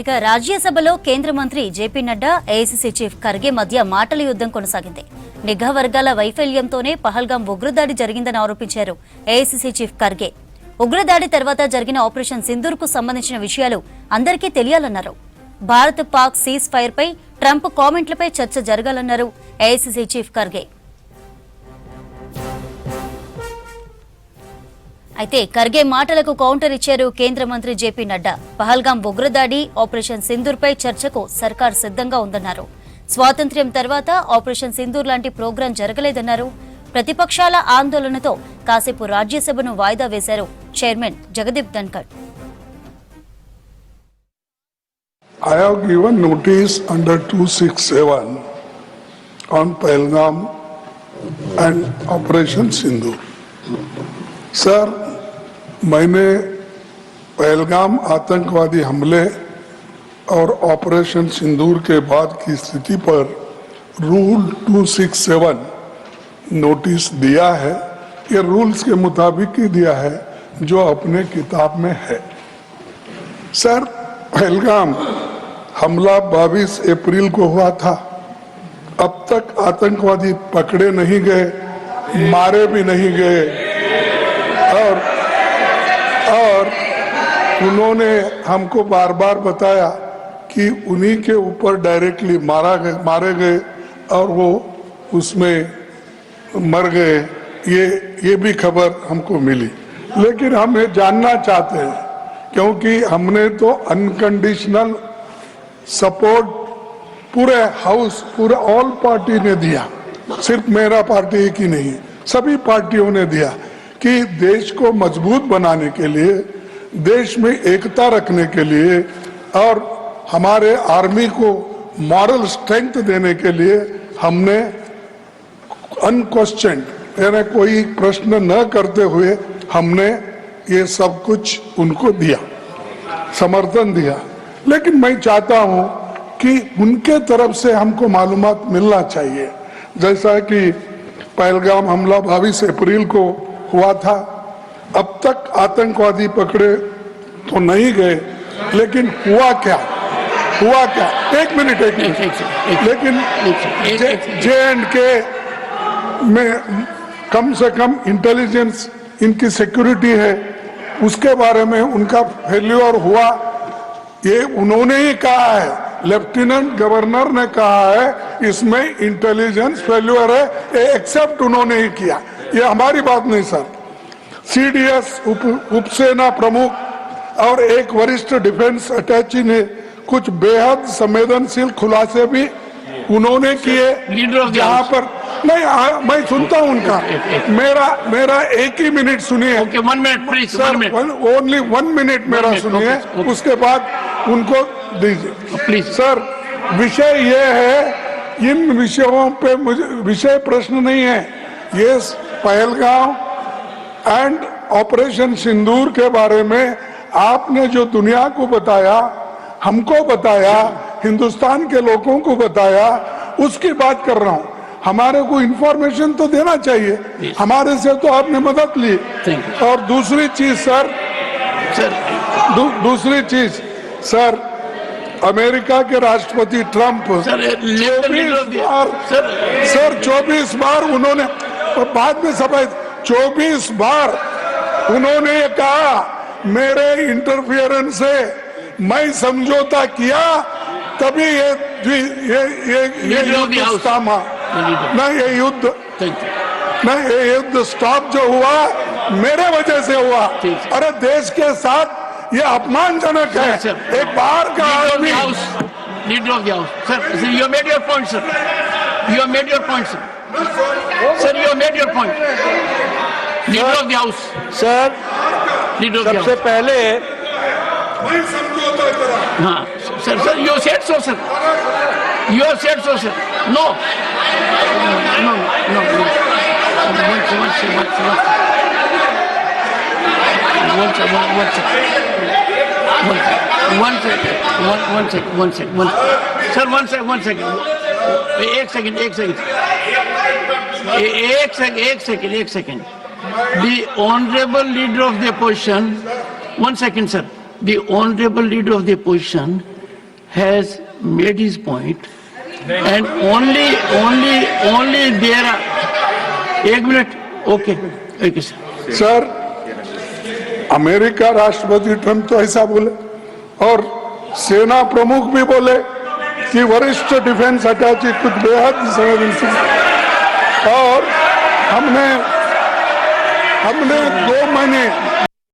ఇక రాజ్యసభలో కేంద్ర మంత్రి JP Nadda AICC chief Kharge మధ్య మాటల యుద్ధం కొనసాగింది. నిఘా వర్గాల వైఫల్యంతోనే పహల్గాం ఉగ్రదాడి జరిగిందని ఆరోపించారు ఏఐసీసీ చీఫ్ ఖర్గే. ఉగ్రదాడి తర్వాత జరిగిన ఆపరేషన్ సింధూర్ కు సంబంధించిన విషయాలు అందరికీ తెలియాలన్నారు. భారత్ పాక్ సీజ్ ఫైర్ పై ట్రంప్ కామెంట్లపై చర్చ జరగాలన్నారు ఏఐసీసీ చీఫ్ ఖర్గే. అయితే ఖర్గే మాటలకు కౌంటర్ ఇచ్చారు కేంద్ర మంత్రి జేపీ నడ్డా. పహల్గాం ఉగ్రదాడి, ఆపరేషన్ సింధూర్ పై చర్చకు సర్కార్ సిద్ధంగా ఉందన్నారు. స్వాతంత్ర్యం తర్వాత ఆపరేషన్ సింధూర్ లాంటి ప్రోగ్రాం జరగలేదన్నారు. ప్రతిపక్షాల ఆందోళనతో కాసేపు రాజ్యసభను వాయిదా వేశారు chairman Jagdeep Dhankhar. I have given notice under 267 on Pahalgam and Operation Sindoor. Sir, मैंने पहलगाम आतंकवादी हमले और ऑपरेशन सिंदूर के बाद की स्थिति पर रूल 267 नोटिस दिया है. ये रूल्स के मुताबिक ही दिया है जो अपने किताब में है. सर, पहलगाम हमला 22 अप्रैल को हुआ था. अब तक आतंकवादी पकड़े नहीं गए, मारे भी नहीं गए और उन्होंने हमको बार बार बताया कि उन्हीं के ऊपर डायरेक्टली मारे गए और वो उसमें मर गए. ये भी खबर हमको मिली, लेकिन हम ये जानना चाहते हैं क्योंकि हमने तो अनकंडीशनल सपोर्ट पूरे हाउस, पूरे ऑल पार्टी ने दिया. सिर्फ मेरा पार्टी एक ही नहीं, सभी पार्टियों ने दिया कि देश को मजबूत बनाने के लिए, देश में एकता रखने के लिए और हमारे आर्मी को मॉरल स्ट्रेंथ देने के लिए हमने अनक्वेश्चन, यानी कोई प्रश्न न करते हुए हमने ये सब कुछ उनको दिया, समर्थन दिया. लेकिन मैं चाहता हूं कि उनके तरफ से हमको मालूमात मिलना चाहिए. जैसा कि पहलगाम हमला 22 अप्रैल को हुआ था. अब तक आतंकवादी पकड़े तो नहीं गए, लेकिन हुआ क्या? एक मिनट. लेकिन J&K में कम से कम इंटेलिजेंस, इनकी सिक्योरिटी है, उसके बारे में उनका फेल्यूर हुआ, ये उन्होंने ही कहा है. लेफ्टिनेंट गवर्नर ने कहा है इसमें इंटेलिजेंस फेल्यूर है, ये एक्सेप्ट उन्होंने ही किया. ये हमारी बात नहीं सर. CDS उपसेना प्रमुख और एक वरिष्ठ डिफेंस अटैची ने कुछ बेहद संवेदनशील खुलासे भी उन्होंने किए. जहाँ पर नहीं, मैं सुनता हूँ उनका. मेरा एक ही मिनट सुनिए. one minute please. Only 1 minute मेरा सुनिए. उसके बाद उनको दीजिए प्लीज. सर, विषय ये है, इन विषयों पे मुझे विषय प्रश्न नहीं है. ये पहलगाम एंड ऑपरेशन सिंदूर के बारे में आपने जो दुनिया को बताया, हमको बताया, हिंदुस्तान के लोगों को बताया, उसकी बात कर रहा हूँ. हमारे को इंफॉर्मेशन तो देना चाहिए. हमारे से तो आपने मदद ली. और दूसरी चीज सर, दूसरी चीज सर, अमेरिका के राष्ट्रपति ट्रंप 24 बार उन्होंने, बाद में सब 24 बार उन्होंने कहा मेरे इंटरफियरेंस से मैं समझौता किया, तभी ये युद्ध स्टॉप जो हुआ मेरे वजह से हुआ. अरे देश के साथ ये अपमानजनक है. एक बार का आदमी. Leader of the house sir, you made your point sir. You made your point sir. Sir, you made your point. Leader of the house. Sir, सबसे पहले हाँ sir, you said so sir. You have said so sir. No. One second. Sir, one second. एक second. The honorable leader of the opposition, 1 second sir. The honorable leader of the opposition has made his point, and only there are. एक minute, okay, sir. Sir, America राष्ट्रपति Trump तो ऐसा बोले और सेना प्रमुख भी बोले कि वरिष्ठ डिफेंस अटैची कुछ बेहद संवेदनशील, और हमने 2 महीने